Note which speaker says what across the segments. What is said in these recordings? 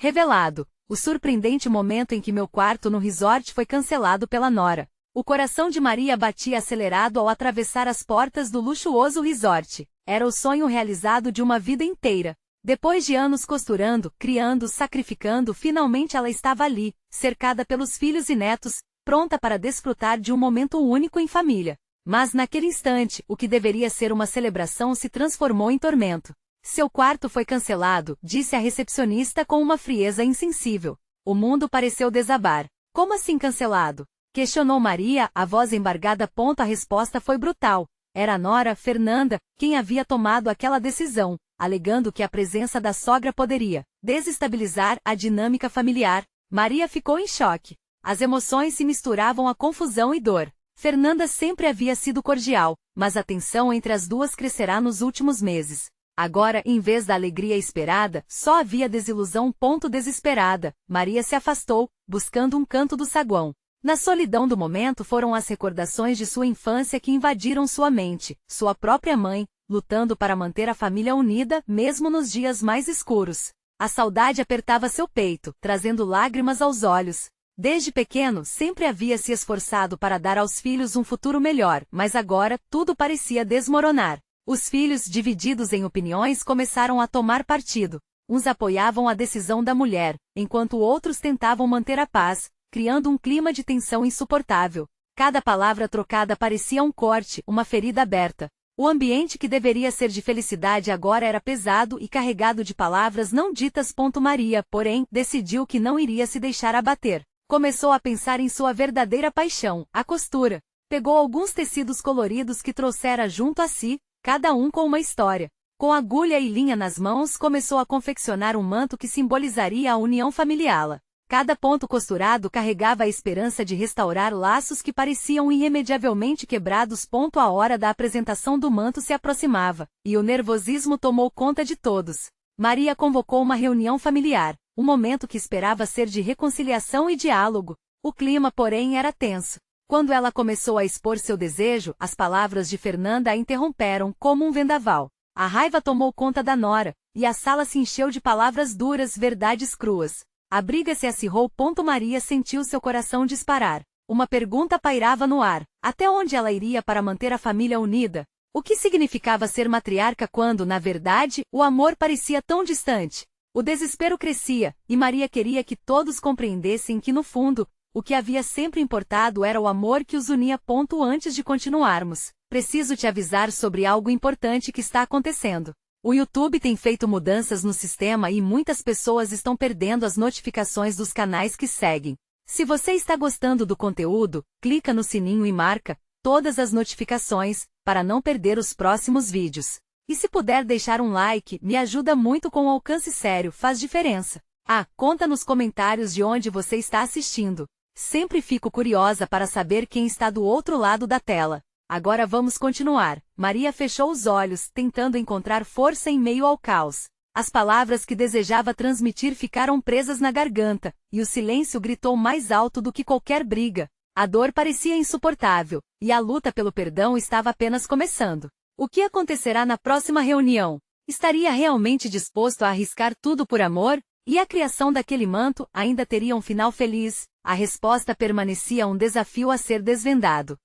Speaker 1: Revelado. O surpreendente momento em que meu quarto no resort foi cancelado pela nora. O coração de Maria batia acelerado ao atravessar as portas do luxuoso resort. Era o sonho realizado de uma vida inteira. Depois de anos costurando, criando, sacrificando, finalmente ela estava ali, cercada pelos filhos e netos, pronta para desfrutar de um momento único em família. Mas naquele instante, o que deveria ser uma celebração se transformou em tormento. Seu quarto foi cancelado, disse a recepcionista com uma frieza insensível. O mundo pareceu desabar. Como assim cancelado? Questionou Maria, a voz embargada. A resposta foi brutal. Era a nora, Fernanda, quem havia tomado aquela decisão, alegando que a presença da sogra poderia desestabilizar a dinâmica familiar. Maria ficou em choque. As emoções se misturavam a confusão e dor. Fernanda sempre havia sido cordial, mas a tensão entre as duas crescerá nos últimos meses. Agora, em vez da alegria esperada, só havia desilusão. Desesperada, Maria se afastou, buscando um canto do saguão. Na solidão do momento foram as recordações de sua infância que invadiram sua mente, sua própria mãe, lutando para manter a família unida, mesmo nos dias mais escuros. A saudade apertava seu peito, trazendo lágrimas aos olhos. Desde pequeno, sempre havia se esforçado para dar aos filhos um futuro melhor, mas agora, tudo parecia desmoronar. Os filhos, divididos em opiniões, começaram a tomar partido. Uns apoiavam a decisão da mulher, enquanto outros tentavam manter a paz, criando um clima de tensão insuportável. Cada palavra trocada parecia um corte, uma ferida aberta. O ambiente que deveria ser de felicidade agora era pesado e carregado de palavras não ditas. Maria, porém, decidiu que não iria se deixar abater. Começou a pensar em sua verdadeira paixão, a costura. Pegou alguns tecidos coloridos que trouxera junto a si, cada um com uma história. Com agulha e linha nas mãos, começou a confeccionar um manto que simbolizaria a união familiar. Cada ponto costurado carregava a esperança de restaurar laços que pareciam irremediavelmente quebrados. A hora da apresentação do manto se aproximava, e o nervosismo tomou conta de todos. Maria convocou uma reunião familiar, um momento que esperava ser de reconciliação e diálogo. O clima, porém, era tenso. Quando ela começou a expor seu desejo, as palavras de Fernanda a interromperam como um vendaval. A raiva tomou conta da nora, e a sala se encheu de palavras duras, verdades cruas. A briga se acirrou. Maria sentiu seu coração disparar. Uma pergunta pairava no ar. Até onde ela iria para manter a família unida? O que significava ser matriarca quando, na verdade, o amor parecia tão distante? O desespero crescia, e Maria queria que todos compreendessem que, no fundo, o que havia sempre importado era o amor que os unia. Antes de continuarmos, preciso te avisar sobre algo importante que está acontecendo. O YouTube tem feito mudanças no sistema e muitas pessoas estão perdendo as notificações dos canais que seguem. Se você está gostando do conteúdo, clica no sininho e marca todas as notificações, para não perder os próximos vídeos. E se puder deixar um like, me ajuda muito. Com alcance sério, faz diferença. Conta nos comentários de onde você está assistindo. Sempre fico curiosa para saber quem está do outro lado da tela. Agora vamos continuar. Maria fechou os olhos, tentando encontrar força em meio ao caos. As palavras que desejava transmitir ficaram presas na garganta, e o silêncio gritou mais alto do que qualquer briga. A dor parecia insuportável, e a luta pelo perdão estava apenas começando. O que acontecerá na próxima reunião? Estaria realmente disposto a arriscar tudo por amor? E a criação daquele manto ainda teria um final feliz? A resposta permanecia um desafio a ser desvendado.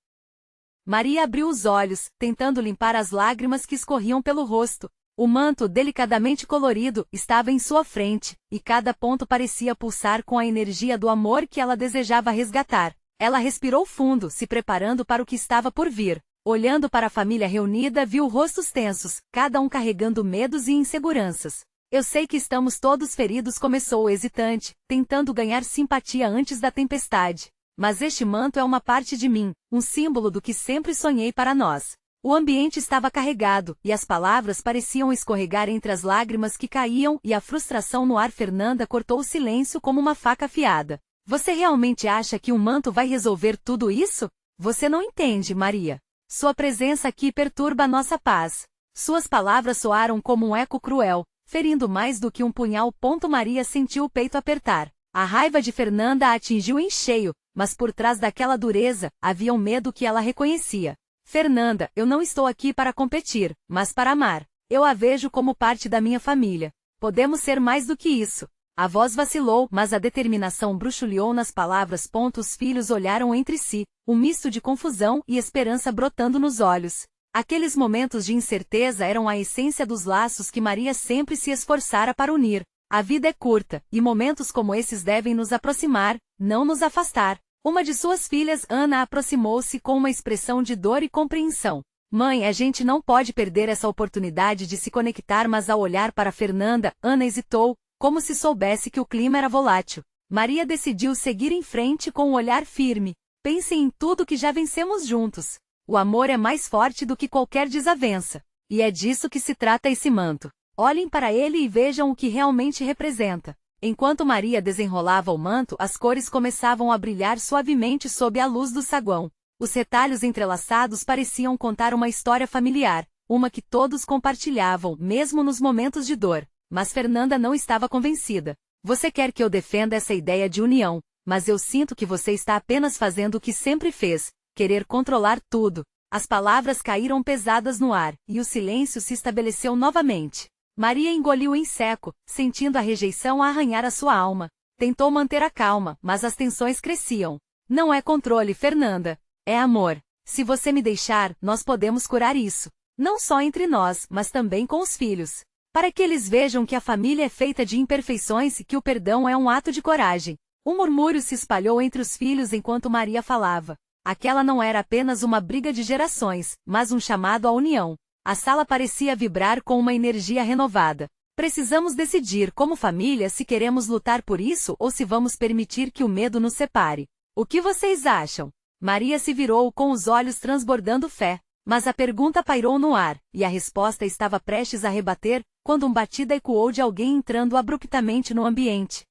Speaker 1: Maria abriu os olhos, tentando limpar as lágrimas que escorriam pelo rosto. O manto, delicadamente colorido, estava em sua frente, e cada ponto parecia pulsar com a energia do amor que ela desejava resgatar. Ela respirou fundo, se preparando para o que estava por vir. Olhando para a família reunida, viu rostos tensos, cada um carregando medos e inseguranças. Eu sei que estamos todos feridos, começou hesitante, tentando ganhar simpatia antes da tempestade. Mas este manto é uma parte de mim, um símbolo do que sempre sonhei para nós. O ambiente estava carregado, e as palavras pareciam escorregar entre as lágrimas que caíam e a frustração no ar. Fernanda cortou o silêncio como uma faca afiada. Você realmente acha que um manto vai resolver tudo isso? Você não entende, Maria. Sua presença aqui perturba a nossa paz. Suas palavras soaram como um eco cruel, ferindo mais do que um punhal. Maria sentiu o peito apertar. A raiva de Fernanda a atingiu em cheio, mas por trás daquela dureza, havia um medo que ela reconhecia. Fernanda, eu não estou aqui para competir, mas para amar. Eu a vejo como parte da minha família. Podemos ser mais do que isso. A voz vacilou, mas a determinação bruxuleou nas palavras. Os filhos olharam entre si, um misto de confusão e esperança brotando nos olhos. Aqueles momentos de incerteza eram a essência dos laços que Maria sempre se esforçara para unir. A vida é curta, e momentos como esses devem nos aproximar, não nos afastar. Uma de suas filhas, Ana, aproximou-se com uma expressão de dor e compreensão. Mãe, a gente não pode perder essa oportunidade de se conectar, mas ao olhar para Fernanda, Ana hesitou, como se soubesse que o clima era volátil. Maria decidiu seguir em frente com um olhar firme. Pensem em tudo que já vencemos juntos. O amor é mais forte do que qualquer desavença. E é disso que se trata esse manto. Olhem para ele e vejam o que realmente representa. Enquanto Maria desenrolava o manto, as cores começavam a brilhar suavemente sob a luz do saguão. Os retalhos entrelaçados pareciam contar uma história familiar, uma que todos compartilhavam, mesmo nos momentos de dor. Mas Fernanda não estava convencida. Você quer que eu defenda essa ideia de união, mas eu sinto que você está apenas fazendo o que sempre fez, querer controlar tudo. As palavras caíram pesadas no ar, e o silêncio se estabeleceu novamente. Maria engoliu em seco, sentindo a rejeição arranhar a sua alma. Tentou manter a calma, mas as tensões cresciam. Não é controle, Fernanda. É amor. Se você me deixar, nós podemos curar isso. Não só entre nós, mas também com os filhos. Para que eles vejam que a família é feita de imperfeições e que o perdão é um ato de coragem. Um murmúrio se espalhou entre os filhos enquanto Maria falava. Aquela não era apenas uma briga de gerações, mas um chamado à união. A sala parecia vibrar com uma energia renovada. Precisamos decidir como família se queremos lutar por isso ou se vamos permitir que o medo nos separe. O que vocês acham? Maria se virou com os olhos transbordando fé. Mas a pergunta pairou no ar, e a resposta estava prestes a rebater, quando um batida ecoou de alguém entrando abruptamente no ambiente.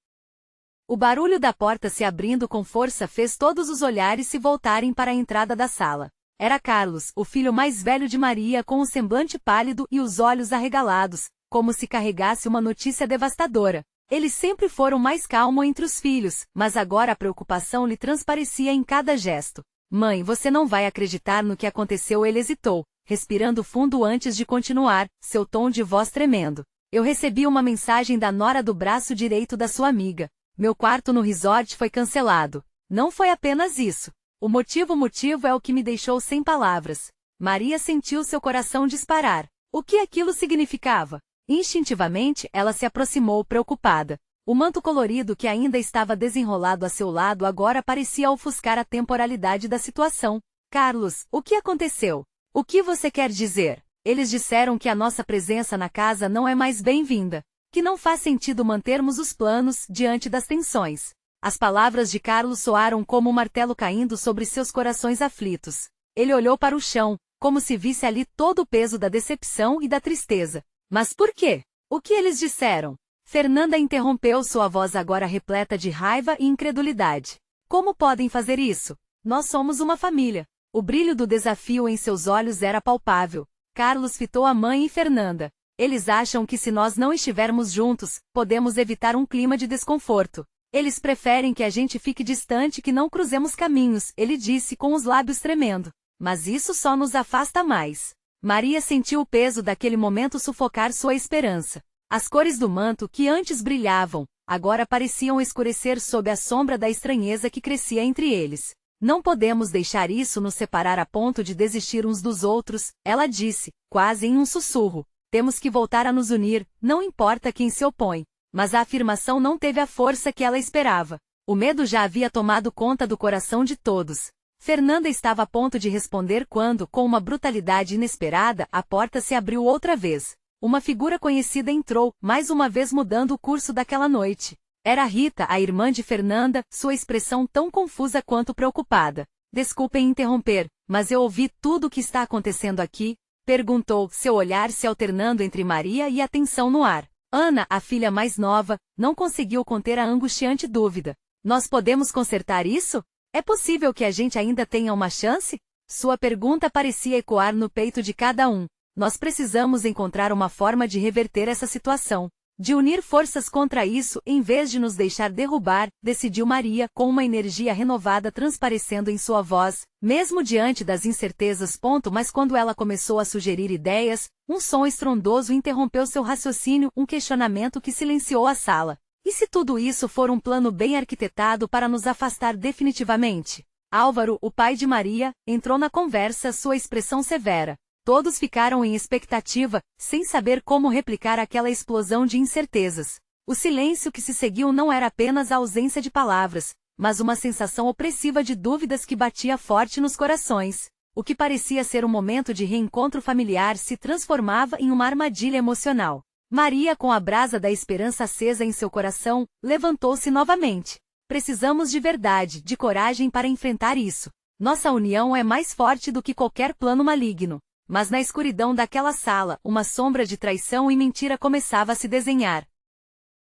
Speaker 1: O barulho da porta se abrindo com força fez todos os olhares se voltarem para a entrada da sala. Era Carlos, o filho mais velho de Maria, com o semblante pálido e os olhos arregalados, como se carregasse uma notícia devastadora. Ele sempre fora o mais calmo entre os filhos, mas agora a preocupação lhe transparecia em cada gesto. Mãe, você não vai acreditar no que aconteceu. Ele hesitou, respirando fundo antes de continuar, seu tom de voz tremendo. Eu recebi uma mensagem da nora do braço direito da sua amiga. Meu quarto no resort foi cancelado. Não foi apenas isso. O motivo é o que me deixou sem palavras. Maria sentiu seu coração disparar. O que aquilo significava? Instintivamente, ela se aproximou preocupada. O manto colorido que ainda estava desenrolado a seu lado agora parecia ofuscar a temporalidade da situação. Carlos, o que aconteceu? O que você quer dizer? Eles disseram que a nossa presença na casa não é mais bem-vinda. Que não faz sentido mantermos os planos diante das tensões. As palavras de Carlos soaram como um martelo caindo sobre seus corações aflitos. Ele olhou para o chão, como se visse ali todo o peso da decepção e da tristeza. Mas por quê? O que eles disseram? Fernanda interrompeu, sua voz agora repleta de raiva e incredulidade. Como podem fazer isso? Nós somos uma família. O brilho do desafio em seus olhos era palpável. Carlos fitou a mãe e Fernanda. Eles acham que se nós não estivermos juntos, podemos evitar um clima de desconforto. Eles preferem que a gente fique distante, que não cruzemos caminhos, ele disse com os lábios tremendo. Mas isso só nos afasta mais. Maria sentiu o peso daquele momento sufocar sua esperança. As cores do manto que antes brilhavam, agora pareciam escurecer sob a sombra da estranheza que crescia entre eles. Não podemos deixar isso nos separar a ponto de desistir uns dos outros, ela disse, quase em um sussurro. Temos que voltar a nos unir, não importa quem se opõe. Mas a afirmação não teve a força que ela esperava. O medo já havia tomado conta do coração de todos. Fernanda estava a ponto de responder quando, com uma brutalidade inesperada, a porta se abriu outra vez. Uma figura conhecida entrou, mais uma vez mudando o curso daquela noite. Era Rita, a irmã de Fernanda, sua expressão tão confusa quanto preocupada. Desculpem interromper, mas eu ouvi tudo o que está acontecendo aqui, perguntou, seu olhar se alternando entre Maria e a tensão no ar. Ana, a filha mais nova, não conseguiu conter a angustiante dúvida. Nós podemos consertar isso? É possível que a gente ainda tenha uma chance? Sua pergunta parecia ecoar no peito de cada um. Nós precisamos encontrar uma forma de reverter essa situação. De unir forças contra isso, em vez de nos deixar derrubar, decidiu Maria, com uma energia renovada transparecendo em sua voz, mesmo diante das incertezas. Mas quando ela começou a sugerir ideias, um som estrondoso interrompeu seu raciocínio, um questionamento que silenciou a sala. E E se tudo isso for um plano bem arquitetado para nos afastar definitivamente? Álvaro, o pai de Maria, entrou na conversa, sua expressão severa. Todos ficaram em expectativa, sem saber como replicar aquela explosão de incertezas. O silêncio que se seguiu não era apenas a ausência de palavras, mas uma sensação opressiva de dúvidas que batia forte nos corações. O que parecia ser um momento de reencontro familiar se transformava em uma armadilha emocional. Maria, com a brasa da esperança acesa em seu coração, levantou-se novamente. Precisamos de verdade, de coragem para enfrentar isso. Nossa união é mais forte do que qualquer plano maligno. Mas na escuridão daquela sala, uma sombra de traição e mentira começava a se desenhar.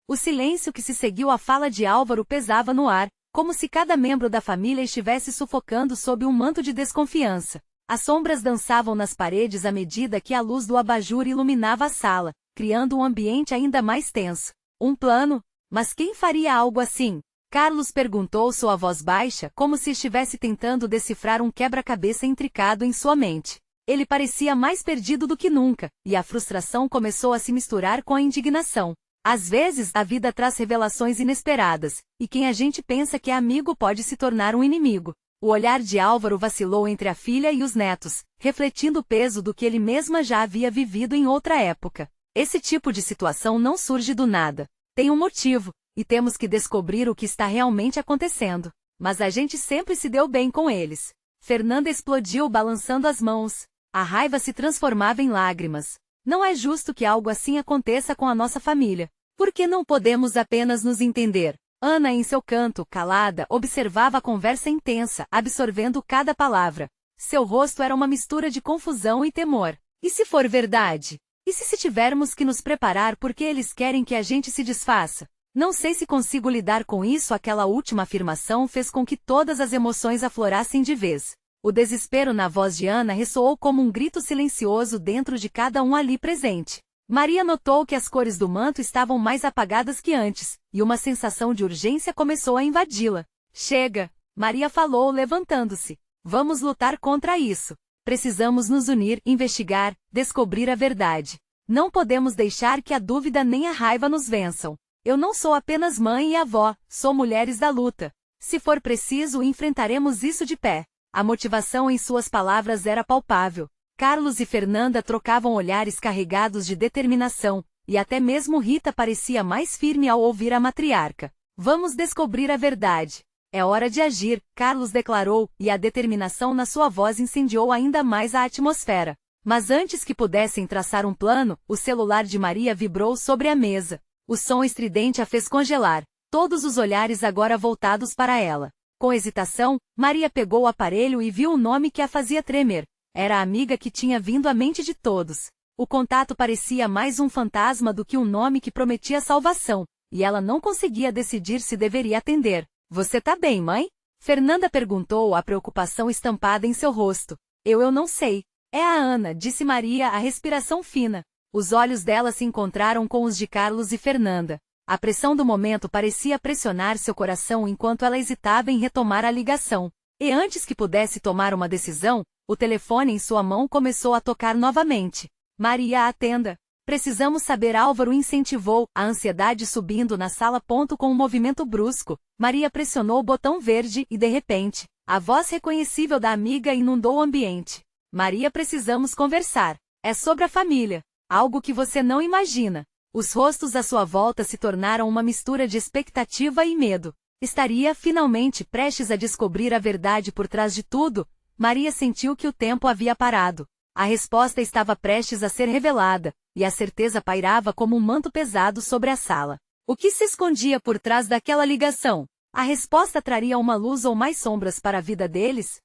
Speaker 1: O silêncio que se seguiu à fala de Álvaro pesava no ar, como se cada membro da família estivesse sufocando sob um manto de desconfiança. As sombras dançavam nas paredes à medida que a luz do abajur iluminava a sala, criando um ambiente ainda mais tenso. Um plano? Mas quem faria algo assim? Carlos perguntou, sua voz baixa, como se estivesse tentando decifrar um quebra-cabeça intricado em sua mente. Ele parecia mais perdido do que nunca, e a frustração começou a se misturar com a indignação. Às vezes, a vida traz revelações inesperadas, e quem a gente pensa que é amigo pode se tornar um inimigo. O olhar de Álvaro vacilou entre a filha e os netos, refletindo o peso do que ele mesmo já havia vivido em outra época. Esse tipo de situação não surge do nada. Tem um motivo, e temos que descobrir o que está realmente acontecendo. Mas a gente sempre se deu bem com eles. Fernanda explodiu balançando as mãos. A raiva se transformava em lágrimas. Não é justo que algo assim aconteça com a nossa família. Por que não podemos apenas nos entender? Ana, em seu canto, calada, observava a conversa intensa, absorvendo cada palavra. Seu rosto era uma mistura de confusão e temor. E se for verdade? E se tivermos que nos preparar porque eles querem que a gente se desfaça? Não sei se consigo lidar com isso. Aquela última afirmação fez com que todas as emoções aflorassem de vez. O desespero na voz de Ana ressoou como um grito silencioso dentro de cada um ali presente. Maria notou que as cores do manto estavam mais apagadas que antes, e uma sensação de urgência começou a invadi-la. Chega! Maria falou, levantando-se. Vamos lutar contra isso. Precisamos nos unir, investigar, descobrir a verdade. Não podemos deixar que a dúvida nem a raiva nos vençam. Eu não sou apenas mãe e avó, sou mulheres da luta. Se for preciso, enfrentaremos isso de pé. A motivação em suas palavras era palpável. Carlos e Fernanda trocavam olhares carregados de determinação, e até mesmo Rita parecia mais firme ao ouvir a matriarca. Vamos descobrir a verdade. É hora de agir, Carlos declarou, e a determinação na sua voz incendiou ainda mais a atmosfera. Mas antes que pudessem traçar um plano, o celular de Maria vibrou sobre a mesa. O som estridente a fez congelar, todos os olhares agora voltados para ela. Com hesitação, Maria pegou o aparelho e viu o nome que a fazia tremer. Era a amiga que tinha vindo à mente de todos. O contato parecia mais um fantasma do que um nome que prometia salvação, e ela não conseguia decidir se deveria atender. Você tá bem, mãe? Fernanda perguntou, a preocupação estampada em seu rosto. Eu não sei. É a Ana, disse Maria, a respiração fina. Os olhos dela se encontraram com os de Carlos e Fernanda. A pressão do momento parecia pressionar seu coração enquanto ela hesitava em retomar a ligação. E antes que pudesse tomar uma decisão, o telefone em sua mão começou a tocar novamente. Maria, atenda. Precisamos saber. Álvaro incentivou, a ansiedade subindo na sala. Com um movimento brusco, Maria pressionou o botão verde e, de repente, a voz reconhecível da amiga inundou o ambiente. Maria, precisamos conversar. É sobre a família. Algo que você não imagina. Os rostos à sua volta se tornaram uma mistura de expectativa e medo. Estaria finalmente prestes a descobrir a verdade por trás de tudo? Maria sentiu que o tempo havia parado. A resposta estava prestes a ser revelada, e a certeza pairava como um manto pesado sobre a sala. O que se escondia por trás daquela ligação? A resposta traria uma luz ou mais sombras para a vida deles?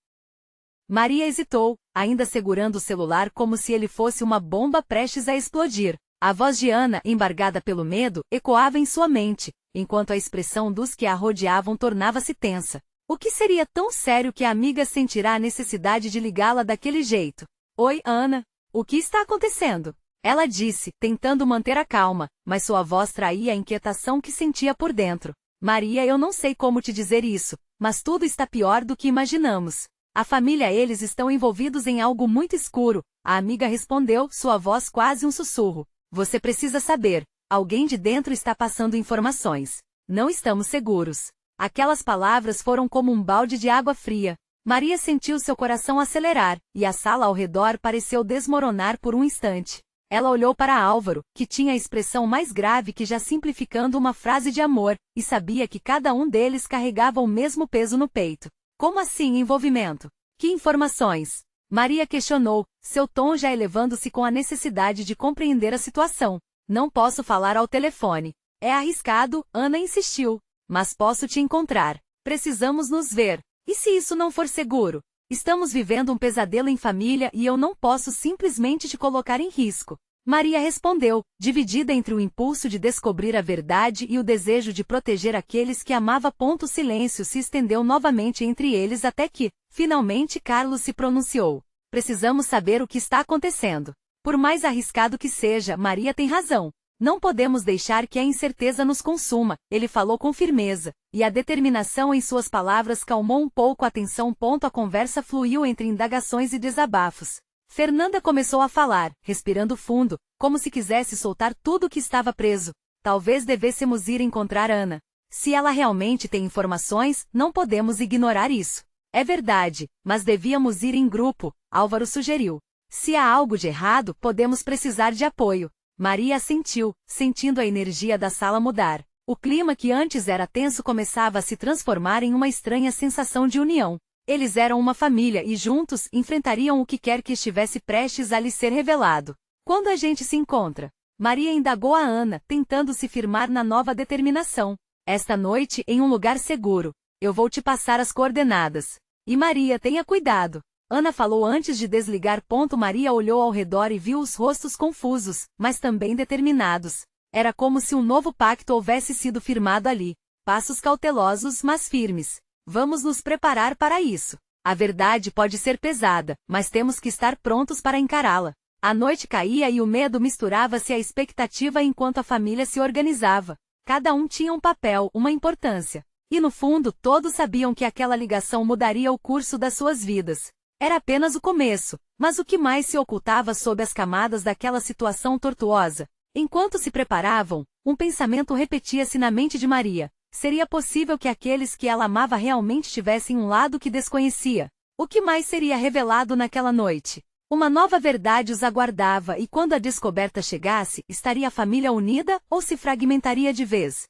Speaker 1: Maria hesitou, ainda segurando o celular como se ele fosse uma bomba prestes a explodir. A voz de Ana, embargada pelo medo, ecoava em sua mente, enquanto a expressão dos que a rodeavam tornava-se tensa. O que seria tão sério que a amiga sentirá a necessidade de ligá-la daquele jeito? Oi, Ana. O que está acontecendo? Ela disse, tentando manter a calma, mas sua voz traía a inquietação que sentia por dentro. Maria, eu não sei como te dizer isso, mas tudo está pior do que imaginamos. A família, eles estão envolvidos em algo muito escuro. A amiga respondeu, sua voz quase um sussurro. Você precisa saber. Alguém de dentro está passando informações. Não estamos seguros. Aquelas palavras foram como um balde de água fria. Maria sentiu seu coração acelerar, e a sala ao redor pareceu desmoronar por um instante. Ela olhou para Álvaro, que tinha a expressão mais grave que já simplificando uma frase de amor, e sabia que cada um deles carregava o mesmo peso no peito. Como assim envolvimento? Que informações? Maria questionou, seu tom já elevando-se com a necessidade de compreender a situação. Não posso falar ao telefone. É arriscado, Ana insistiu. Mas posso te encontrar. Precisamos nos ver. E se isso não for seguro? Estamos vivendo um pesadelo em família e eu não posso simplesmente te colocar em risco. Maria respondeu, dividida entre o impulso de descobrir a verdade e o desejo de proteger aqueles que amava. O silêncio se estendeu novamente entre eles até que, finalmente, Carlos se pronunciou. Precisamos saber o que está acontecendo. Por mais arriscado que seja, Maria tem razão. Não podemos deixar que a incerteza nos consuma, ele falou com firmeza, e a determinação em suas palavras calmou um pouco a tensão. A conversa fluiu entre indagações e desabafos. Fernanda começou a falar, respirando fundo, como se quisesse soltar tudo o que estava preso. Talvez devêssemos ir encontrar Ana. Se ela realmente tem informações, não podemos ignorar isso. É verdade, mas devíamos ir em grupo, Álvaro sugeriu. Se há algo de errado, podemos precisar de apoio. Maria assentiu, sentindo a energia da sala mudar. O clima que antes era tenso começava a se transformar em uma estranha sensação de união. Eles eram uma família e juntos enfrentariam o que quer que estivesse prestes a lhes ser revelado. Quando a gente se encontra? Maria indagou a Ana, tentando se firmar na nova determinação. Esta noite, em um lugar seguro. Eu vou te passar as coordenadas. E Maria, tenha cuidado. Ana falou antes de desligar. Maria olhou ao redor e viu os rostos confusos, mas também determinados. Era como se um novo pacto houvesse sido firmado ali. Passos cautelosos, mas firmes. Vamos nos preparar para isso. A verdade pode ser pesada, mas temos que estar prontos para encará-la. A noite caía e o medo misturava-se à expectativa enquanto a família se organizava. Cada um tinha um papel, uma importância. E no fundo, todos sabiam que aquela ligação mudaria o curso das suas vidas. Era apenas o começo, mas o que mais se ocultava sob as camadas daquela situação tortuosa? Enquanto se preparavam, um pensamento repetia-se na mente de Maria. Seria possível que aqueles que ela amava realmente tivessem um lado que desconhecia? O que mais seria revelado naquela noite? Uma nova verdade os aguardava e quando a descoberta chegasse, estaria a família unida ou se fragmentaria de vez?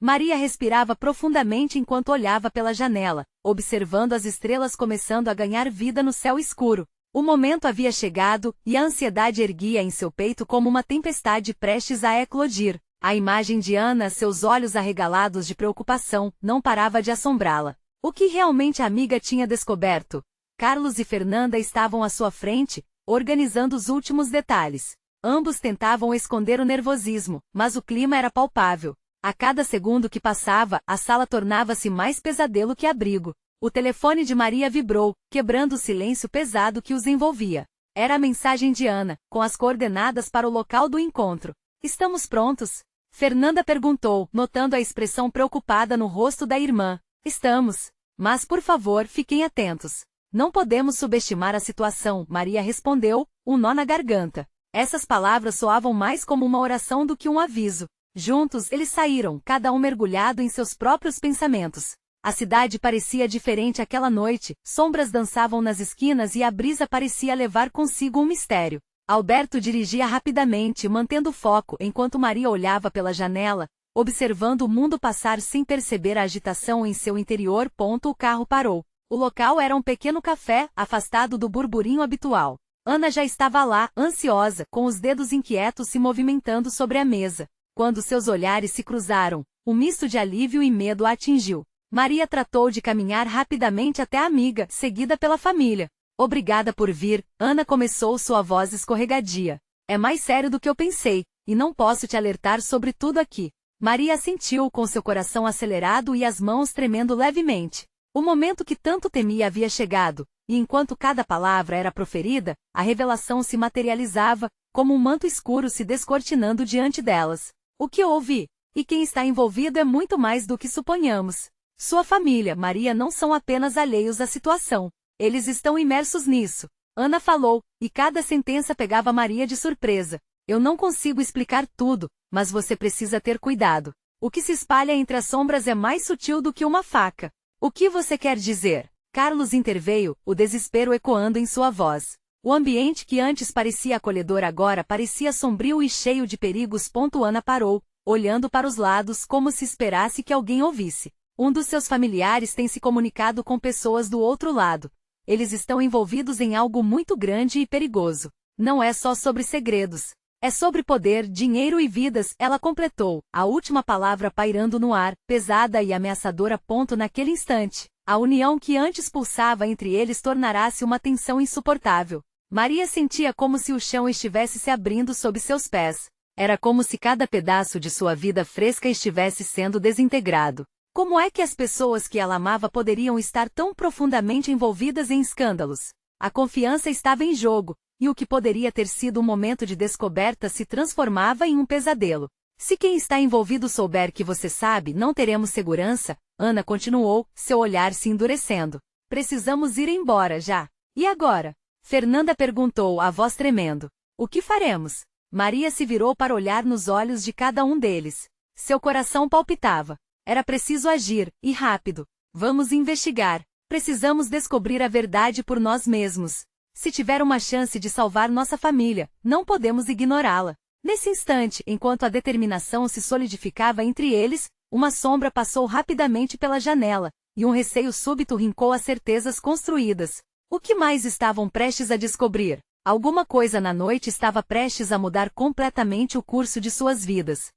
Speaker 1: Maria respirava profundamente enquanto olhava pela janela, observando as estrelas começando a ganhar vida no céu escuro. O momento havia chegado, e a ansiedade erguia em seu peito como uma tempestade prestes a eclodir. A imagem de Ana, seus olhos arregalados de preocupação, não parava de assombrá-la. O que realmente a amiga tinha descoberto? Carlos e Fernanda estavam à sua frente, organizando os últimos detalhes. Ambos tentavam esconder o nervosismo, mas o clima era palpável. A cada segundo que passava, a sala tornava-se mais pesadelo que abrigo. O telefone de Maria vibrou, quebrando o silêncio pesado que os envolvia. Era a mensagem de Ana, com as coordenadas para o local do encontro. Estamos prontos? Fernanda perguntou, notando a expressão preocupada no rosto da irmã. Estamos. Mas por favor, fiquem atentos. Não podemos subestimar a situação, Maria respondeu, um nó na garganta. Essas palavras soavam mais como uma oração do que um aviso. Juntos, eles saíram, cada um mergulhado em seus próprios pensamentos. A cidade parecia diferente aquela noite, sombras dançavam nas esquinas e a brisa parecia levar consigo um mistério. Alberto dirigia rapidamente, mantendo foco enquanto Maria olhava pela janela, observando o mundo passar sem perceber a agitação em seu interior. O carro parou. O local era um pequeno café, afastado do burburinho habitual. Ana já estava lá, ansiosa, com os dedos inquietos se movimentando sobre a mesa. Quando seus olhares se cruzaram, um misto de alívio e medo a atingiu. Maria tratou de caminhar rapidamente até a amiga, seguida pela família. Obrigada por vir, Ana começou, sua voz escorregadia. É mais sério do que eu pensei, e não posso te alertar sobre tudo aqui. Maria assentiu com seu coração acelerado e as mãos tremendo levemente. O momento que tanto temia havia chegado, e enquanto cada palavra era proferida, a revelação se materializava, como um manto escuro se descortinando diante delas. O que houve? E quem está envolvido é muito mais do que suponhamos. Sua família, Maria, não são apenas alheios à situação. Eles estão imersos nisso. Ana falou, e cada sentença pegava Maria de surpresa. Eu não consigo explicar tudo, mas você precisa ter cuidado. O que se espalha entre as sombras é mais sutil do que uma faca. O que você quer dizer? Carlos interveio, o desespero ecoando em sua voz. O ambiente que antes parecia acolhedor agora parecia sombrio e cheio de perigos. Ana parou, olhando para os lados como se esperasse que alguém ouvisse. Um dos seus familiares tem se comunicado com pessoas do outro lado. Eles estão envolvidos em algo muito grande e perigoso. Não é só sobre segredos. É sobre poder, dinheiro e vidas, ela completou, a última palavra pairando no ar, pesada e ameaçadora. Naquele instante, a união que antes pulsava entre eles tornara-se uma tensão insuportável. Maria sentia como se o chão estivesse se abrindo sob seus pés. Era como se cada pedaço de sua vida fresca estivesse sendo desintegrado. Como é que as pessoas que ela amava poderiam estar tão profundamente envolvidas em escândalos? A confiança estava em jogo, e o que poderia ter sido um momento de descoberta se transformava em um pesadelo. Se quem está envolvido souber que você sabe, não teremos segurança, Ana continuou, seu olhar se endurecendo. Precisamos ir embora já. E agora? Fernanda perguntou, a voz tremendo. O que faremos? Maria se virou para olhar nos olhos de cada um deles. Seu coração palpitava. Era preciso agir, e rápido. Vamos investigar. Precisamos descobrir a verdade por nós mesmos. Se tiver uma chance de salvar nossa família, não podemos ignorá-la. Nesse instante, enquanto a determinação se solidificava entre eles, uma sombra passou rapidamente pela janela, e um receio súbito rincou as certezas construídas. O que mais estavam prestes a descobrir? Alguma coisa na noite estava prestes a mudar completamente o curso de suas vidas.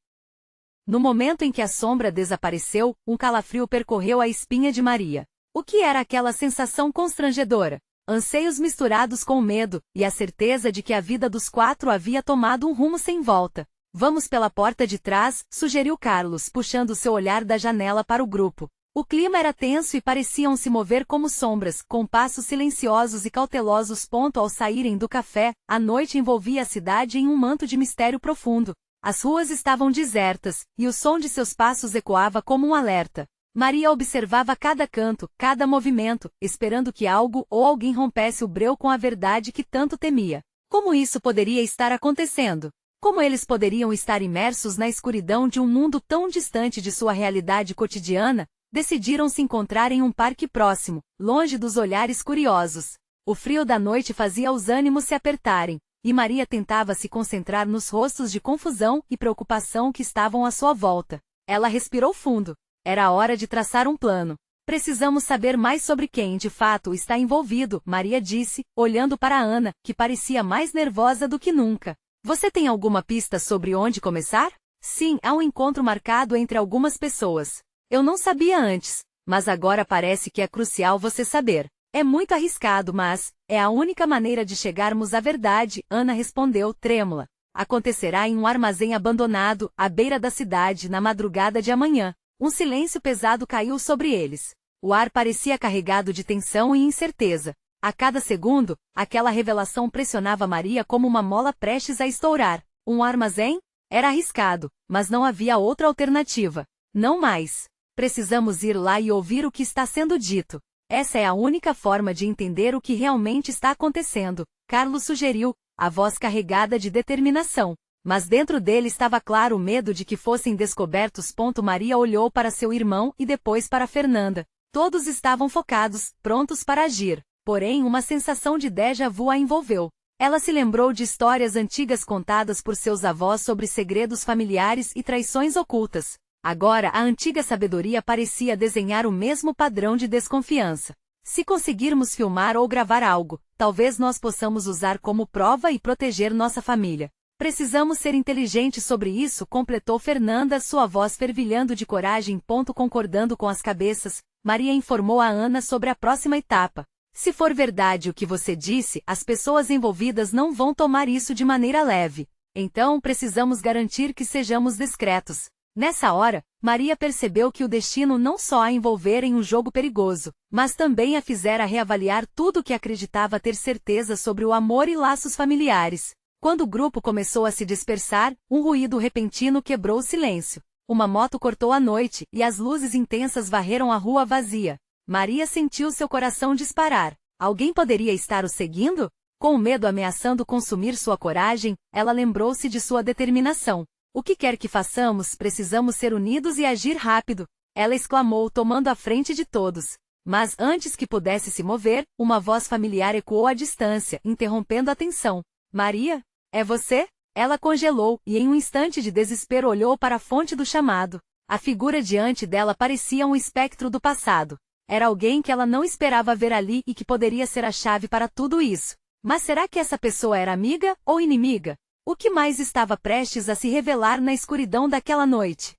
Speaker 1: No momento em que a sombra desapareceu, um calafrio percorreu a espinha de Maria. O que era aquela sensação constrangedora? Anseios misturados com medo, e a certeza de que a vida dos quatro havia tomado um rumo sem volta. Vamos pela porta de trás, sugeriu Carlos, puxando seu olhar da janela para o grupo. O clima era tenso e pareciam se mover como sombras, com passos silenciosos e cautelosos. Ao saírem do café, a noite envolvia a cidade em um manto de mistério profundo. As ruas estavam desertas, e o som de seus passos ecoava como um alerta. Maria observava cada canto, cada movimento, esperando que algo ou alguém rompesse o breu com a verdade que tanto temia. Como isso poderia estar acontecendo? Como eles poderiam estar imersos na escuridão de um mundo tão distante de sua realidade cotidiana? Decidiram se encontrar em um parque próximo, longe dos olhares curiosos. O frio da noite fazia os ânimos se apertarem, e Maria tentava se concentrar nos rostos de confusão e preocupação que estavam à sua volta. Ela respirou fundo. Era hora de traçar um plano. Precisamos saber mais sobre quem de fato está envolvido, Maria disse, olhando para Ana, que parecia mais nervosa do que nunca. Você tem alguma pista sobre onde começar? Sim, há um encontro marcado entre algumas pessoas. Eu não sabia antes, mas agora parece que é crucial você saber. É muito arriscado, mas é a única maneira de chegarmos à verdade, Ana respondeu, trêmula. Acontecerá em um armazém abandonado, à beira da cidade, na madrugada de amanhã. Um silêncio pesado caiu sobre eles. O ar parecia carregado de tensão e incerteza. A cada segundo, aquela revelação pressionava Maria como uma mola prestes a estourar. Um armazém? Era arriscado, mas não havia outra alternativa. Não mais. Precisamos ir lá e ouvir o que está sendo dito. Essa é a única forma de entender o que realmente está acontecendo, Carlos sugeriu, a voz carregada de determinação. Mas dentro dele estava claro o medo de que fossem descobertos. Maria olhou para seu irmão e depois para Fernanda. Todos estavam focados, prontos para agir. Porém, uma sensação de déjà vu a envolveu. Ela se lembrou de histórias antigas contadas por seus avós sobre segredos familiares e traições ocultas. Agora, a antiga sabedoria parecia desenhar o mesmo padrão de desconfiança. Se conseguirmos filmar ou gravar algo, talvez nós possamos usar como prova e proteger nossa família. Precisamos ser inteligentes sobre isso, completou Fernanda, sua voz fervilhando de coragem. Concordando com as cabeças, Maria informou a Ana sobre a próxima etapa. Se for verdade o que você disse, as pessoas envolvidas não vão tomar isso de maneira leve. Então precisamos garantir que sejamos discretos. Nessa hora, Maria percebeu que o destino não só a envolvera em um jogo perigoso, mas também a fizera reavaliar tudo o que acreditava ter certeza sobre o amor e laços familiares. Quando o grupo começou a se dispersar, um ruído repentino quebrou o silêncio. Uma moto cortou a noite, e as luzes intensas varreram a rua vazia. Maria sentiu seu coração disparar. Alguém poderia estar o seguindo? Com o medo ameaçando consumir sua coragem, ela lembrou-se de sua determinação. O que quer que façamos, precisamos ser unidos e agir rápido, ela exclamou, tomando a frente de todos. Mas antes que pudesse se mover, uma voz familiar ecoou à distância, interrompendo a tensão. Maria? É você? Ela congelou, e em um instante de desespero olhou para a fonte do chamado. A figura diante dela parecia um espectro do passado. Era alguém que ela não esperava ver ali e que poderia ser a chave para tudo isso. Mas será que essa pessoa era amiga ou inimiga? O que mais estava prestes a se revelar na escuridão daquela noite?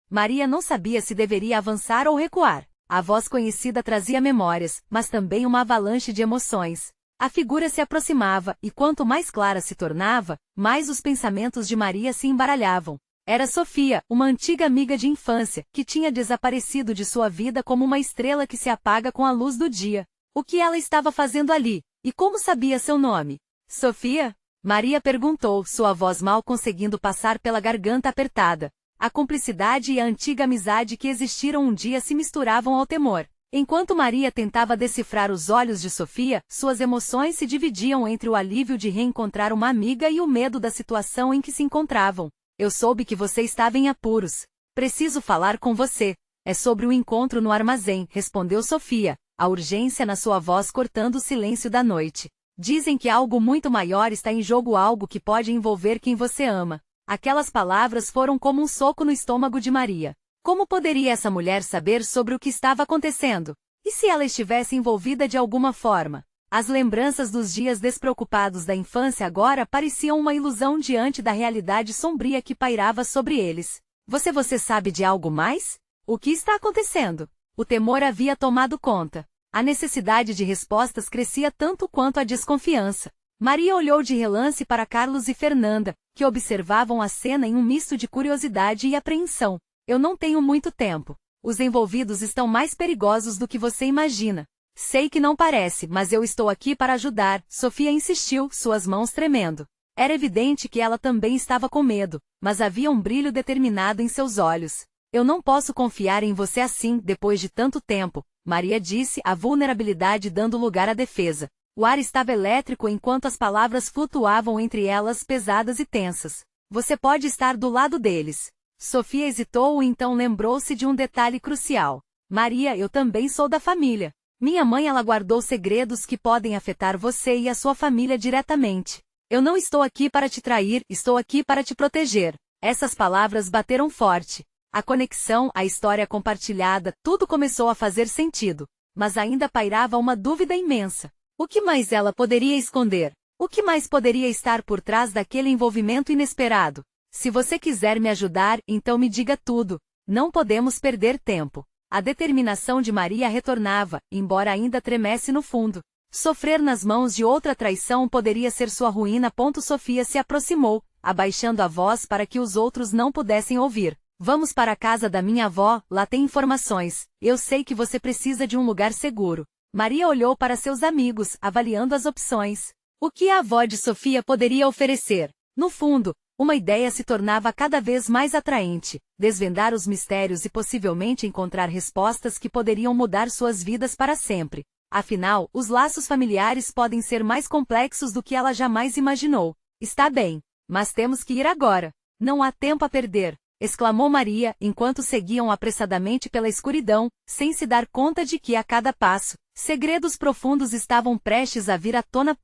Speaker 1: Maria não sabia se deveria avançar ou recuar. A voz conhecida trazia memórias, mas também uma avalanche de emoções. A figura se aproximava, e quanto mais clara se tornava, mais os pensamentos de Maria se embaralhavam. Era Sofia, uma antiga amiga de infância, que tinha desaparecido de sua vida como uma estrela que se apaga com a luz do dia. O que ela estava fazendo ali? E como sabia seu nome? Sofia? Maria perguntou, sua voz mal conseguindo passar pela garganta apertada. A cumplicidade e a antiga amizade que existiram um dia se misturavam ao temor. Enquanto Maria tentava decifrar os olhos de Sofia, suas emoções se dividiam entre o alívio de reencontrar uma amiga e o medo da situação em que se encontravam. Eu soube que você estava em apuros. Preciso falar com você. É sobre o encontro no armazém, respondeu Sofia, a urgência na sua voz cortando o silêncio da noite. Dizem que algo muito maior está em jogo, algo que pode envolver quem você ama. Aquelas palavras foram como um soco no estômago de Maria. Como poderia essa mulher saber sobre o que estava acontecendo? E se ela estivesse envolvida de alguma forma? As lembranças dos dias despreocupados da infância agora pareciam uma ilusão diante da realidade sombria que pairava sobre eles. Você sabe de algo mais? O que está acontecendo? O temor havia tomado conta. A necessidade de respostas crescia tanto quanto a desconfiança. Maria olhou de relance para Carlos e Fernanda, que observavam a cena em um misto de curiosidade e apreensão. Eu não tenho muito tempo. Os envolvidos estão mais perigosos do que você imagina. Sei que não parece, mas eu estou aqui para ajudar, Sofia insistiu, suas mãos tremendo. Era evidente que ela também estava com medo, mas havia um brilho determinado em seus olhos. Eu não posso confiar em você assim, depois de tanto tempo, Maria disse, a vulnerabilidade dando lugar à defesa. O ar estava elétrico enquanto as palavras flutuavam entre elas pesadas e tensas. Você pode estar do lado deles. Sofia hesitou e então lembrou-se de um detalhe crucial. Maria, eu também sou da família. Minha mãe ela guardou segredos que podem afetar você e a sua família diretamente. Eu não estou aqui para te trair, estou aqui para te proteger. Essas palavras bateram forte. A conexão, a história compartilhada, tudo começou a fazer sentido. Mas ainda pairava uma dúvida imensa. O que mais ela poderia esconder? O que mais poderia estar por trás daquele envolvimento inesperado? Se você quiser me ajudar, então me diga tudo. Não podemos perder tempo. A determinação de Maria retornava, embora ainda tremesse no fundo. Sofrer nas mãos de outra traição poderia ser sua ruína. Sofia se aproximou, abaixando a voz para que os outros não pudessem ouvir. Vamos para a casa da minha avó, lá tem informações. Eu sei que você precisa de um lugar seguro. Maria olhou para seus amigos, avaliando as opções. O que a avó de Sofia poderia oferecer? No fundo, uma ideia se tornava cada vez mais atraente, desvendar os mistérios e possivelmente encontrar respostas que poderiam mudar suas vidas para sempre. Afinal, os laços familiares podem ser mais complexos do que ela jamais imaginou. Está bem, mas temos que ir agora. Não há tempo a perder, exclamou Maria, enquanto seguiam apressadamente pela escuridão, sem se dar conta de que a cada passo, segredos profundos estavam prestes a vir à tona.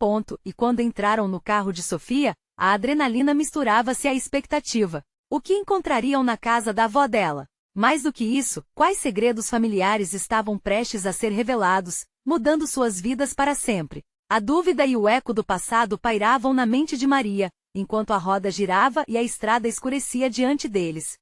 Speaker 1: E quando entraram no carro de Sofia, a adrenalina misturava-se à expectativa. O que encontrariam na casa da avó dela? Mais do que isso, quais segredos familiares estavam prestes a ser revelados, mudando suas vidas para sempre? A dúvida e o eco do passado pairavam na mente de Maria, enquanto a roda girava e a estrada escurecia diante deles.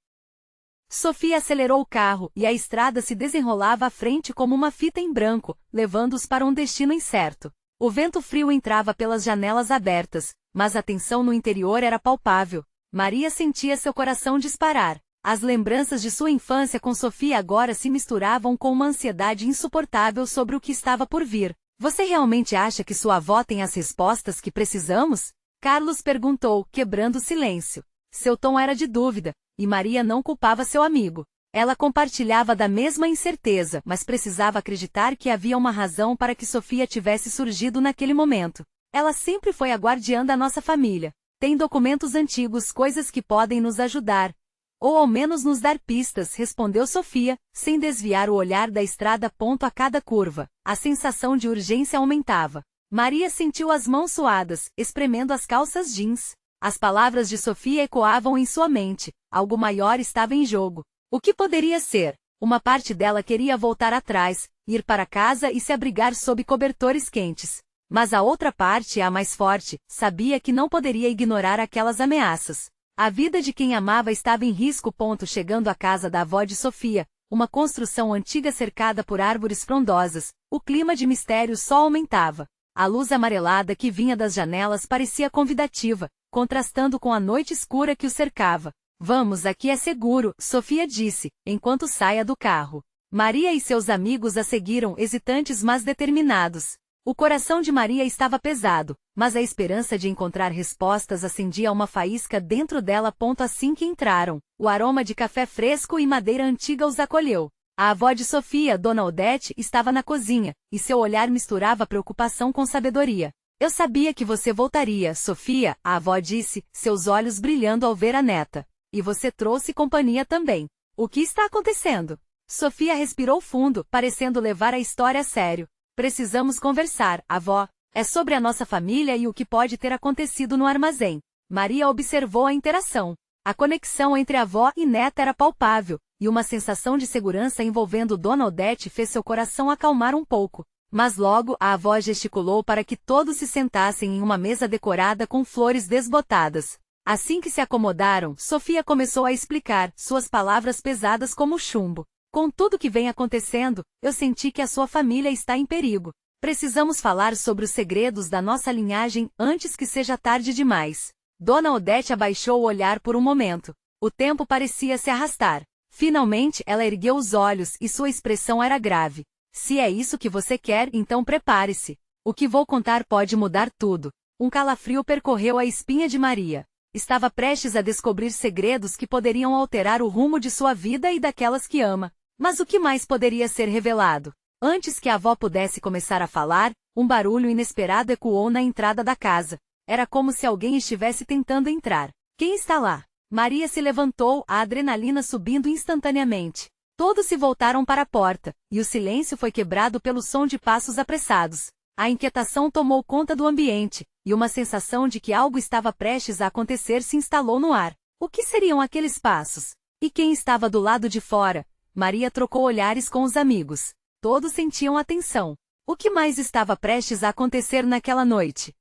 Speaker 1: Sofia acelerou o carro e a estrada se desenrolava à frente como uma fita em branco, levando-os para um destino incerto. O vento frio entrava pelas janelas abertas, mas a tensão no interior era palpável. Maria sentia seu coração disparar. As lembranças de sua infância com Sofia agora se misturavam com uma ansiedade insuportável sobre o que estava por vir. Você realmente acha que sua avó tem as respostas que precisamos? Carlos perguntou, quebrando o silêncio. Seu tom era de dúvida, e Maria não culpava seu amigo. Ela compartilhava da mesma incerteza, mas precisava acreditar que havia uma razão para que Sofia tivesse surgido naquele momento. Ela sempre foi a guardiã da nossa família. Tem documentos antigos, coisas que podem nos ajudar. Ou ao menos nos dar pistas, respondeu Sofia, sem desviar o olhar da estrada. A cada curva, a sensação de urgência aumentava. Maria sentiu as mãos suadas, espremendo as calças jeans. As palavras de Sofia ecoavam em sua mente. Algo maior estava em jogo. O que poderia ser? Uma parte dela queria voltar atrás, ir para casa e se abrigar sob cobertores quentes. Mas a outra parte, a mais forte, sabia que não poderia ignorar aquelas ameaças. A vida de quem amava estava em risco. Chegando à casa da avó de Sofia, uma construção antiga cercada por árvores frondosas, o clima de mistério só aumentava. A luz amarelada que vinha das janelas parecia convidativa, contrastando com a noite escura que o cercava. Vamos, aqui é seguro, Sofia disse, enquanto saía do carro. Maria e seus amigos a seguiram, hesitantes mas determinados. O coração de Maria estava pesado, mas a esperança de encontrar respostas acendia uma faísca dentro dela. Assim que entraram, o aroma de café fresco e madeira antiga os acolheu. A avó de Sofia, Dona Odete, estava na cozinha, e seu olhar misturava preocupação com sabedoria. Eu sabia que você voltaria, Sofia, a avó disse, seus olhos brilhando ao ver a neta. E você trouxe companhia também. O que está acontecendo? Sofia respirou fundo, parecendo levar a história a sério. Precisamos conversar, avó. É sobre a nossa família e o que pode ter acontecido no armazém. Maria observou a interação. A conexão entre avó e neta era palpável, e uma sensação de segurança envolvendo Dona Odete fez seu coração acalmar um pouco. Mas logo a avó gesticulou para que todos se sentassem em uma mesa decorada com flores desbotadas. Assim que se acomodaram, Sofia começou a explicar, suas palavras pesadas como chumbo. Com tudo que vem acontecendo, eu senti que a sua família está em perigo. Precisamos falar sobre os segredos da nossa linhagem antes que seja tarde demais. Dona Odete abaixou o olhar por um momento. O tempo parecia se arrastar. Finalmente ela ergueu os olhos e sua expressão era grave. Se é isso que você quer, então prepare-se. O que vou contar pode mudar tudo. Um calafrio percorreu a espinha de Maria. Estava prestes a descobrir segredos que poderiam alterar o rumo de sua vida e daquelas que ama. Mas o que mais poderia ser revelado? Antes que a avó pudesse começar a falar, um barulho inesperado ecoou na entrada da casa. Era como se alguém estivesse tentando entrar. Quem está lá? Maria se levantou, a adrenalina subindo instantaneamente. Todos se voltaram para a porta, e o silêncio foi quebrado pelo som de passos apressados. A inquietação tomou conta do ambiente, e uma sensação de que algo estava prestes a acontecer se instalou no ar. O que seriam aqueles passos? E quem estava do lado de fora? Maria trocou olhares com os amigos. Todos sentiam a tensão. O que mais estava prestes a acontecer naquela noite?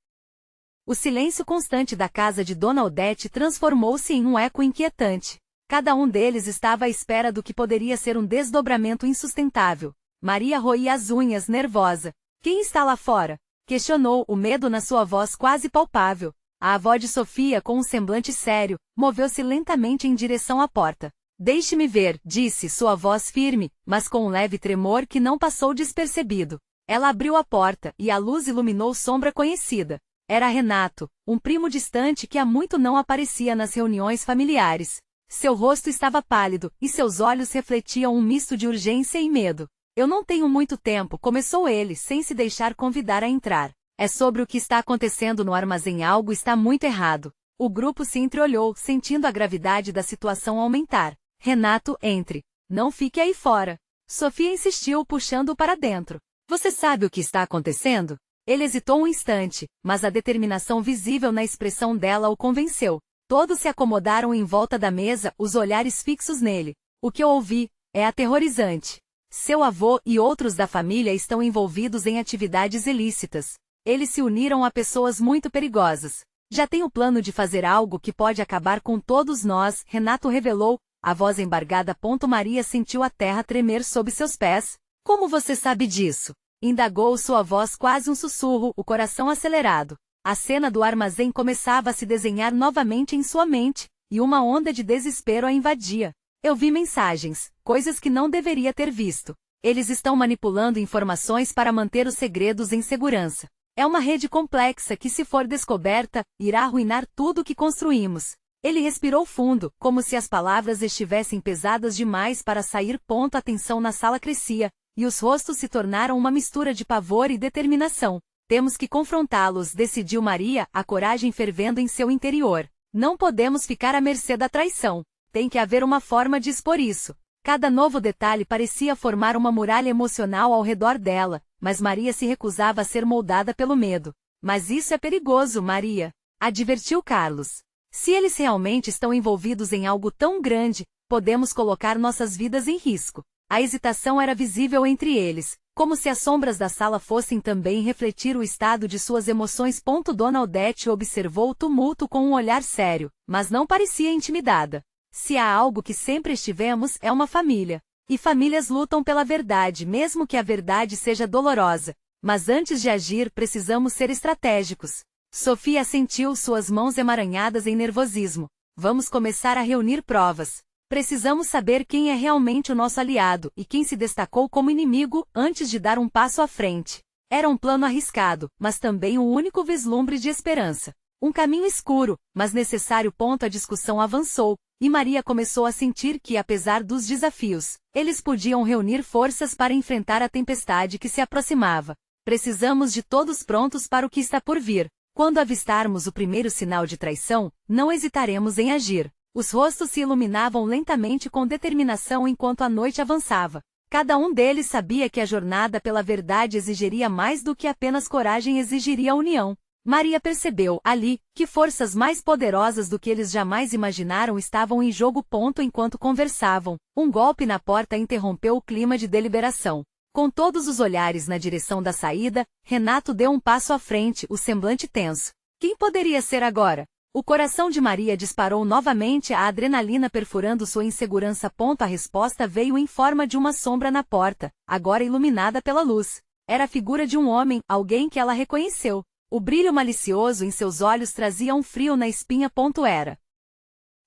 Speaker 1: O silêncio constante da casa de Dona Odete transformou-se em um eco inquietante. Cada um deles estava à espera do que poderia ser um desdobramento insustentável. Maria roía as unhas, nervosa. Quem está lá fora? Questionou, o medo na sua voz quase palpável. A avó de Sofia, com um semblante sério, moveu-se lentamente em direção à porta. Deixe-me ver, disse sua voz firme, mas com um leve tremor que não passou despercebido. Ela abriu a porta, e a luz iluminou sombra conhecida. Era Renato, um primo distante que há muito não aparecia nas reuniões familiares. Seu rosto estava pálido, e seus olhos refletiam um misto de urgência e medo. Eu não tenho muito tempo, começou ele, sem se deixar convidar a entrar. É sobre o que está acontecendo no armazém, algo está muito errado. O grupo se entreolhou, sentindo a gravidade da situação aumentar. Renato, entre. Não fique aí fora. Sofia insistiu, puxando-o para dentro. Você sabe o que está acontecendo? Ele hesitou um instante, mas a determinação visível na expressão dela o convenceu. Todos se acomodaram em volta da mesa, os olhares fixos nele. O que eu ouvi é aterrorizante. Seu avô e outros da família estão envolvidos em atividades ilícitas. Eles se uniram a pessoas muito perigosas. Já tem o plano de fazer algo que pode acabar com todos nós, Renato revelou, a voz embargada. Maria sentiu a terra tremer sob seus pés. Como você sabe disso? Indagou sua voz quase um sussurro, o coração acelerado. A cena do armazém começava a se desenhar novamente em sua mente, e uma onda de desespero a invadia. Eu vi mensagens, coisas que não deveria ter visto. Eles estão manipulando informações para manter os segredos em segurança. É uma rede complexa que, se for descoberta, irá arruinar tudo o que construímos. Ele respirou fundo, como se as palavras estivessem pesadas demais para sair. A tensão na sala crescia, e os rostos se tornaram uma mistura de pavor e determinação. Temos que confrontá-los, decidiu Maria, a coragem fervendo em seu interior. Não podemos ficar à mercê da traição. Tem que haver uma forma de expor isso. Cada novo detalhe parecia formar uma muralha emocional ao redor dela, mas Maria se recusava a ser moldada pelo medo. Mas isso é perigoso, Maria, advertiu Carlos. Se eles realmente estão envolvidos em algo tão grande, podemos colocar nossas vidas em risco. A hesitação era visível entre eles, como se as sombras da sala fossem também refletir o estado de suas emoções. Dona Odete observou o tumulto com um olhar sério, mas não parecia intimidada. Se há algo que sempre estivemos, é uma família. E famílias lutam pela verdade, mesmo que a verdade seja dolorosa. Mas antes de agir, precisamos ser estratégicos. Sofia sentiu suas mãos emaranhadas em nervosismo. Vamos começar a reunir provas. Precisamos saber quem é realmente o nosso aliado e quem se destacou como inimigo antes de dar um passo à frente. Era um plano arriscado, mas também um único vislumbre de esperança. Um caminho escuro, mas necessário. A discussão avançou, e Maria começou a sentir que, apesar dos desafios, eles podiam reunir forças para enfrentar a tempestade que se aproximava. Precisamos de todos prontos para o que está por vir. Quando avistarmos o primeiro sinal de traição, não hesitaremos em agir. Os rostos se iluminavam lentamente com determinação enquanto a noite avançava. Cada um deles sabia que a jornada pela verdade exigiria mais do que apenas coragem, exigiria união. Maria percebeu, ali, que forças mais poderosas do que eles jamais imaginaram estavam em jogo. Enquanto conversavam, um golpe na porta interrompeu o clima de deliberação. Com todos os olhares na direção da saída, Renato deu um passo à frente, o semblante tenso. Quem poderia ser agora? O coração de Maria disparou novamente, a adrenalina perfurando sua insegurança. A resposta veio em forma de uma sombra na porta, agora iluminada pela luz. Era a figura de um homem, alguém que ela reconheceu. O brilho malicioso em seus olhos trazia um frio na espinha. Era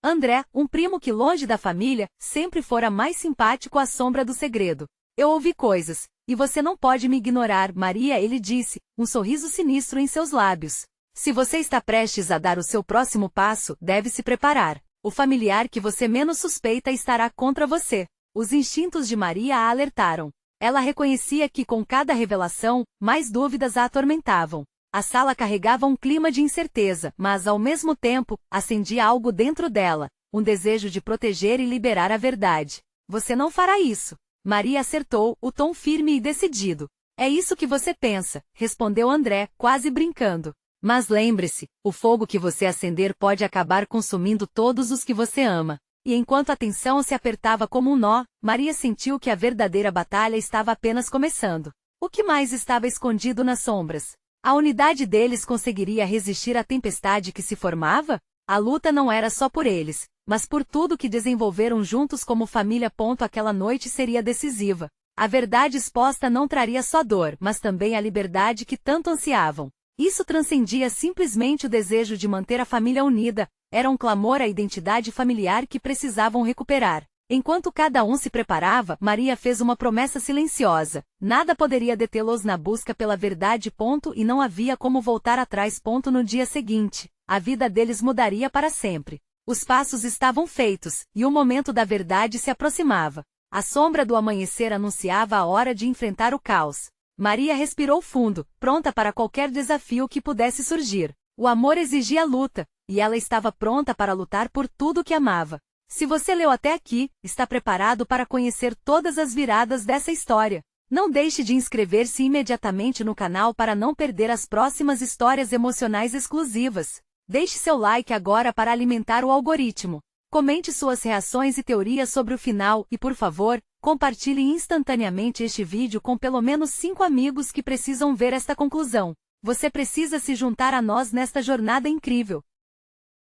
Speaker 1: André, um primo que, longe da família, sempre fora mais simpático à sombra do segredo. Eu ouvi coisas, e você não pode me ignorar, Maria, ele disse, um sorriso sinistro em seus lábios. Se você está prestes a dar o seu próximo passo, deve se preparar. O familiar que você menos suspeita estará contra você. Os instintos de Maria a alertaram. Ela reconhecia que com cada revelação, mais dúvidas a atormentavam. A sala carregava um clima de incerteza, mas ao mesmo tempo, acendia algo dentro dela, um desejo de proteger e liberar a verdade. Você não fará isso. Maria acertou, o tom firme e decidido. É isso que você pensa, respondeu André, quase brincando. Mas lembre-se, o fogo que você acender pode acabar consumindo todos os que você ama. E enquanto a tensão se apertava como um nó, Maria sentiu que a verdadeira batalha estava apenas começando. O que mais estava escondido nas sombras? A unidade deles conseguiria resistir à tempestade que se formava? A luta não era só por eles, mas por tudo que desenvolveram juntos como família. Aquela noite seria decisiva. A verdade exposta não traria só dor, mas também a liberdade que tanto ansiavam. Isso transcendia simplesmente o desejo de manter a família unida, era um clamor à identidade familiar que precisavam recuperar. Enquanto cada um se preparava, Maria fez uma promessa silenciosa. Nada poderia detê-los na busca pela verdade. E não havia como voltar atrás. No dia seguinte, a vida deles mudaria para sempre. Os passos estavam feitos, e o momento da verdade se aproximava. A sombra do amanhecer anunciava a hora de enfrentar o caos. Maria respirou fundo, pronta para qualquer desafio que pudesse surgir. O amor exigia luta, e ela estava pronta para lutar por tudo que amava. Se você leu até aqui, está preparado para conhecer todas as viradas dessa história. Não deixe de inscrever-se imediatamente no canal para não perder as próximas histórias emocionais exclusivas. Deixe seu like agora para alimentar o algoritmo. Comente suas reações e teorias sobre o final e, por favor, compartilhe instantaneamente este vídeo com pelo menos 5 amigos que precisam ver esta conclusão. Você precisa se juntar a nós nesta jornada incrível.